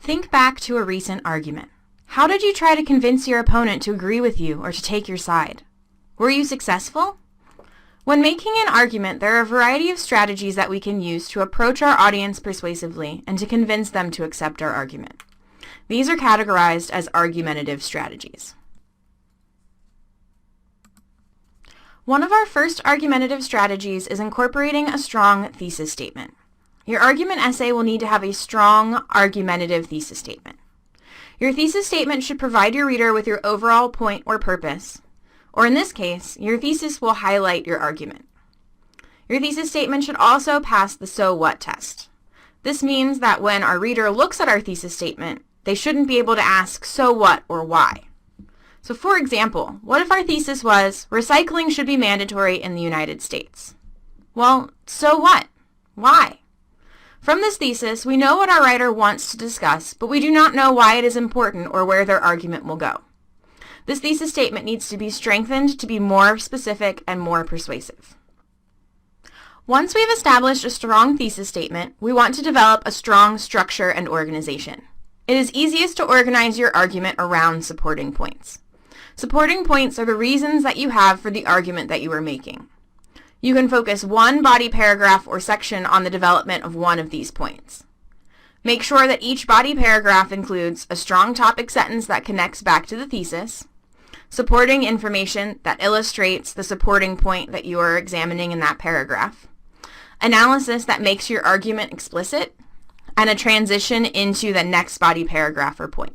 Think back to a recent argument. How did you try to convince your opponent to agree with you or to take your side? Were you successful? When making an argument, there are a variety of strategies that we can use to approach our audience persuasively and to convince them to accept our argument. These are categorized as argumentative strategies. One of our first argumentative strategies is incorporating a strong thesis statement. Your argument essay will need to have a strong argumentative thesis statement. Your thesis statement should provide your reader with your overall point or purpose, or in this case, your thesis will highlight your argument. Your thesis statement should also pass the so what test. This means that when our reader looks at our thesis statement, they shouldn't be able to ask so what or why. So for example, what if our thesis was, recycling should be mandatory in the United States? Well, so what? Why? From this thesis, we know what our writer wants to discuss, but we do not know why it is important or where their argument will go. This thesis statement needs to be strengthened to be more specific and more persuasive. Once we have established a strong thesis statement, we want to develop a strong structure and organization. It is easiest to organize your argument around supporting points. Supporting points are the reasons that you have for the argument that you are making. You can focus one body paragraph or section on the development of one of these points. Make sure that each body paragraph includes a strong topic sentence that connects back to the thesis, supporting information that illustrates the supporting point that you are examining in that paragraph, analysis that makes your argument explicit, and a transition into the next body paragraph or point.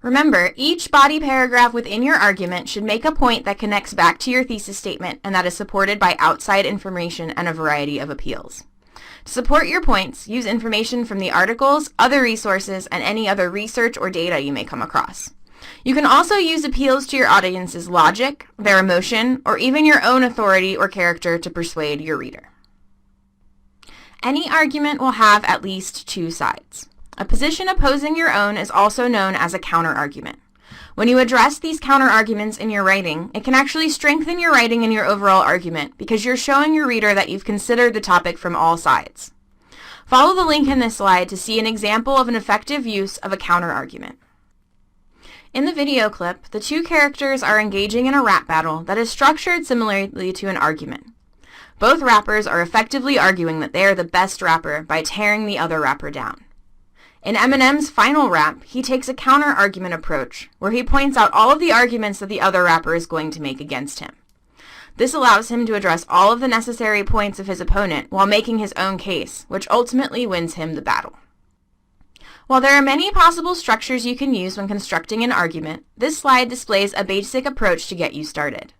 Remember, each body paragraph within your argument should make a point that connects back to your thesis statement and that is supported by outside information and a variety of appeals. To support your points, use information from the articles, other resources, and any other research or data you may come across. You can also use appeals to your audience's logic, their emotion, or even your own authority or character to persuade your reader. Any argument will have at least two sides. A position opposing your own is also known as a counterargument. When you address these counterarguments in your writing, it can actually strengthen your writing and your overall argument because you're showing your reader that you've considered the topic from all sides. Follow the link in this slide to see an example of an effective use of a counterargument. In the video clip, the two characters are engaging in a rap battle that is structured similarly to an argument. Both rappers are effectively arguing that they are the best rapper by tearing the other rapper down. In Eminem's final rap, he takes a counter-argument approach, where he points out all of the arguments that the other rapper is going to make against him. This allows him to address all of the necessary points of his opponent while making his own case, which ultimately wins him the battle. While there are many possible structures you can use when constructing an argument, this slide displays a basic approach to get you started.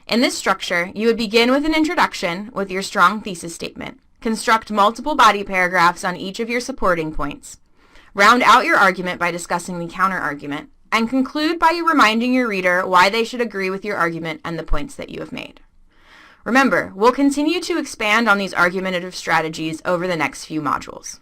In this structure, you would begin with an introduction with your strong thesis statement, construct multiple body paragraphs on each of your supporting points, round out your argument by discussing the counterargument, and conclude by reminding your reader why they should agree with your argument and the points that you have made. Remember, we'll continue to expand on these argumentative strategies over the next few modules.